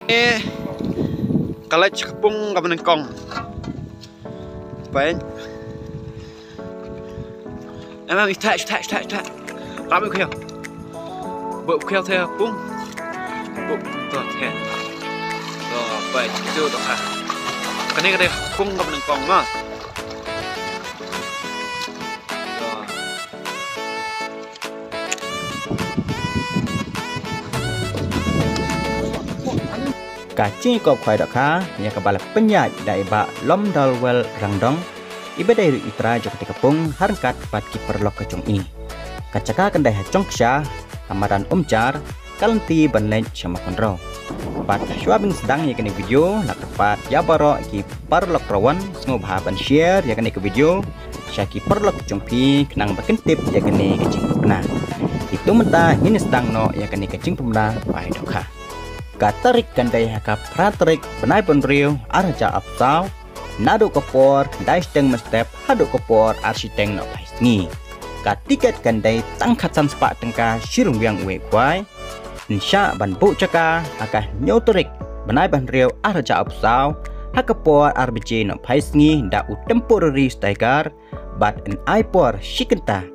Kalau cekapung kapan nengkong, baik. Emang itak, ramai kau, buat kau tu pung, buat tu tu, baik itu tu ha. Kini kita pung kapan nengkong mah. Kacing kau kuai dak ha, yang kepala penyat dari bak lom dalwell rangdong, iba dari itra jok di kepung harkat pat kiper lok kacung i. Kacaka kendai hacong ksha, kamaran umcar, kalanti banlen sama konro. Pat syuabing sedang ya kini video, nak tepat ya baro kiper lok rawan, sengob haban share ya kini ke video, sya kiper lok kacung pi kenang bakentip ya kini kacing pemna. Itu mentah ini sedang no ya kini kacing pemna kuai dak ha. Katarik kandai haka pratrik benai penriu araja apsau nado kopor kandai steng mestep hado kopor arsiteng no paisngi katiket kandai tangkatan sepak tengka sirung yang uwe kuai insya ban bu caka haka nyotorik benai penriu araja apsau haka por arbj no paisngi da u temporary stiker bat en aipor shikenta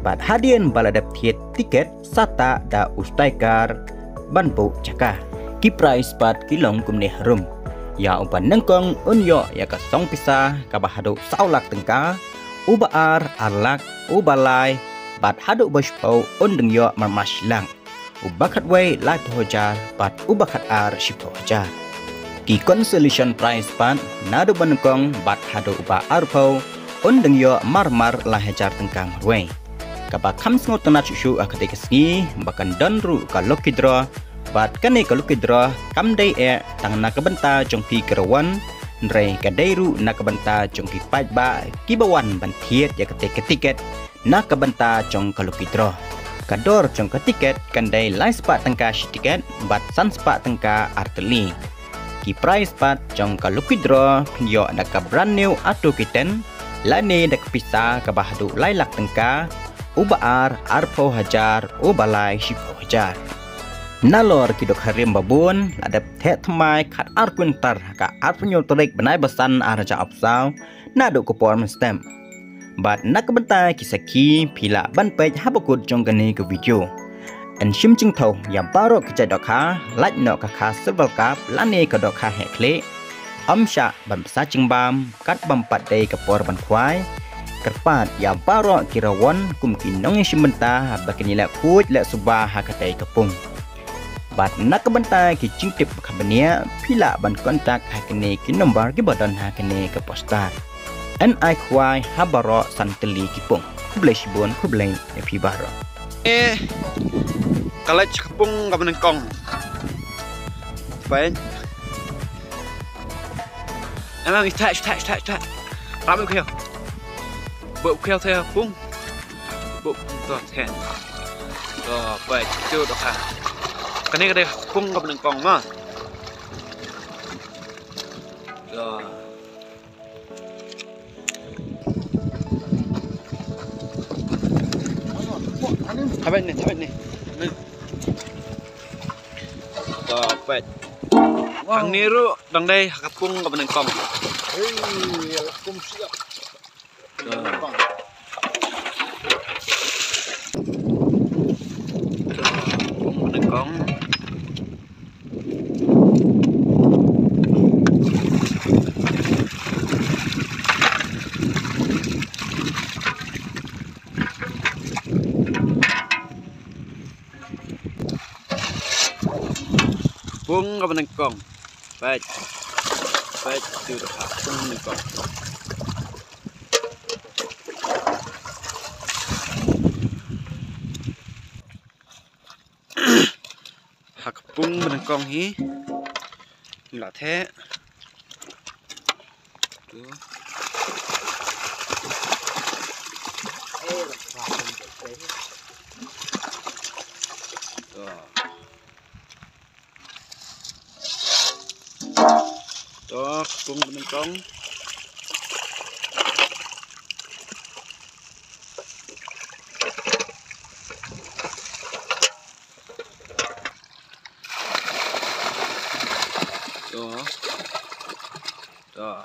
bat hadian baladap tiket sata da u stiker ban bu caka ki price pat kilong kumne harum ya uban nengkong unyo ya ka song pisah ka bahadu saulak tengka ubaar arlak ubalai bat hadu bashpau undeng yo marmaslang ubakat way light hojar bat ubakat ar shipo hojar ki consolation price pat nadu banengkong bat hadu uba arpau undeng yo marmar la hajar tengkang way ka ba khamsngo tanat shu akate kesni bakan donru ka lokidro bat kani kalau kidra kamdai tang nakabenta jongpi kerawan nrei kadairu nakabenta jongpi pajba kibawan bantiet ya ketik tiket nakabenta jong kalau kidra kador jong tiket kandai lai spa tengka tiket bat san spa tengka arteli ki price pat jong kalau kidra yo nak brand new atau kiten lane dak pisa ka bahdu lailak tengka ubaar arpo hajar ubalai shipo hajar nalor kidok harim babun ada teh thmai khat ar kuntar ka ar punyo torik benai basan araja apsau nado kopor stem bat nak bentai kisaki pila ban pej habakut jongkani ke video en shim jing thau ya baro ke dok ha laj no ka kha serval kap lane ka dok ha hekle amsha ban pasa jingbam kat bam pat dei kopor ban khwai kerpat ya baro kirawon kum kinong shimenta bakinila kuj la subah ha katai kepung bat nak bentai ki cingtip kabania pila ban kontak hakene ki nomor ki badan hakene ke postar en ai kwai habaro santeli ki pung kublai bon kublai ya pi baro kalau cekapung kapan nengkong, baik. Emang itak, ramai kau, buat kau tu pung, buat tu ten, baik itu tu ha. Kini kita pung kapan nengkong mah. Tabat ni. Tabat. Ang niru dang day kapung kapan nengkong. Lakum siap. Pung nengkong. Pung kapan nengkong. Baik itu dah pung nengkong. Hak pung nengkong hi, nggak teh. Tuh. Tuh, pung nengkong. nó đó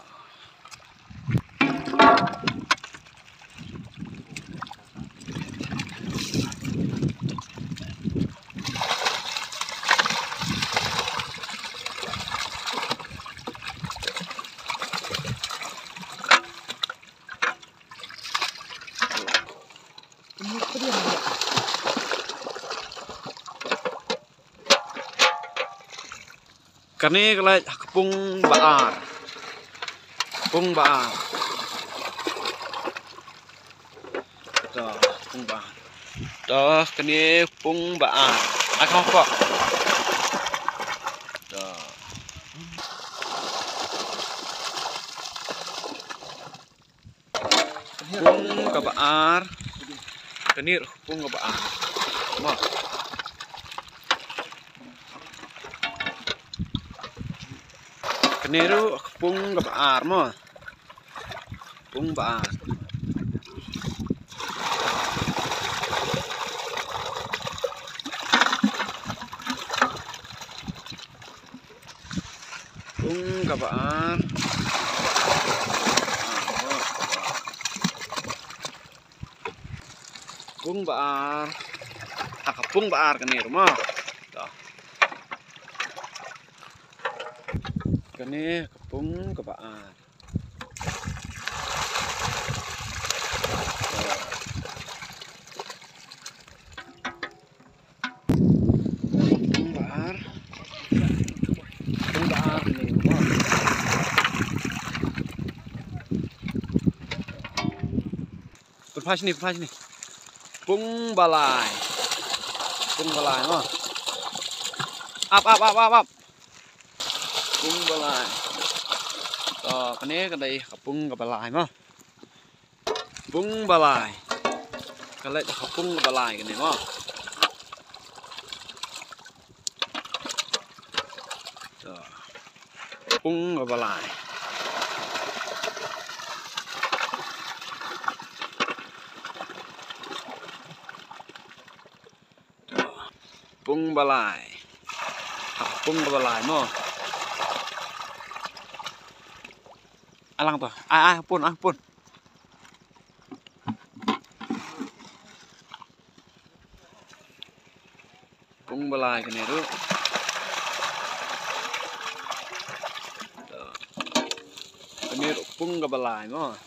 Kani kalai kepung baar. Kepung baar. Dah, kepung baar. Dah, kani kepung baar. Akang kok. Dah. Kepung ke baar. Kani kepung ke baar. Mak. Keniru kepung ke baar mo. Kepung baar. Kepung ke baar. Kepung baar. Kepung baar keniru mo. Kani kepung ke baar. Kepung baar. Kepung baar ni. Perpas ni. Kepung balai. Kepung balai mo. Up. Kepung balai. Đó, cái đây kepung ke balai mo. Kepung balai. Cái này kepung ke balai cái này mo. Đó. Kepung ke balai. Đó. Kepung balai. Kepung ke balai mo. Alang to. Pun. Kepung balai ke ni tu. Ini kepung ke balai mo.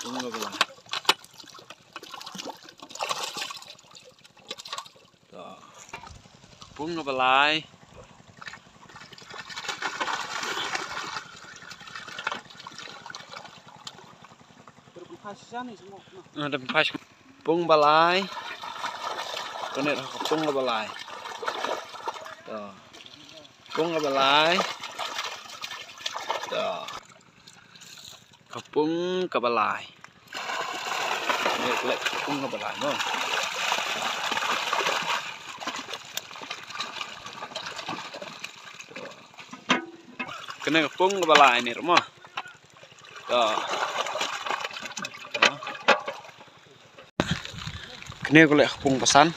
Kepung ke balai. Đó. Kepung ke balai. Ada pas kepung balai. Kene kepung ke balai. Đó. Kepung ke balai. Đó. Kepung ke balai. Ini kelak kepung ke balai mo. Kene kepung ke balai ni mo. Đó. Kene kelak kepung pesan.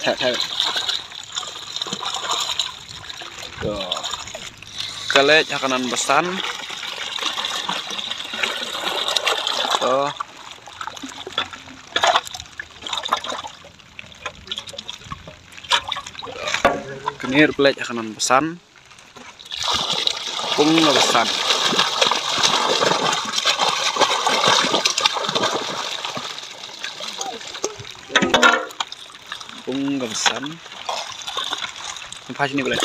Thật. Tuh. Kelek kanan pesan. Tuh. Kenir kelek kanan pesan. Kepung pesan. Kepung pesan. Pas ini boleh.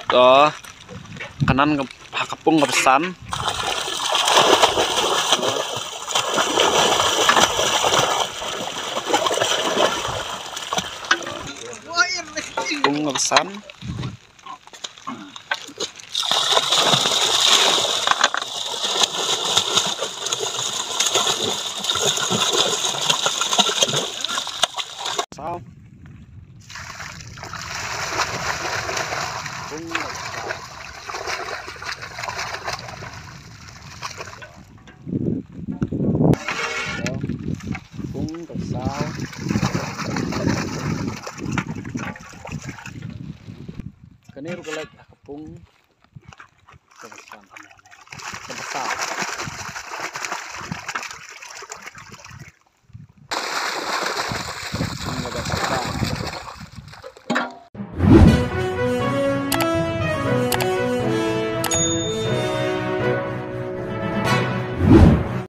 Tuh. Kanan kepung pesan. Kepung pesan. Sao? Pung tại sao cái này nó lại là pung cái sao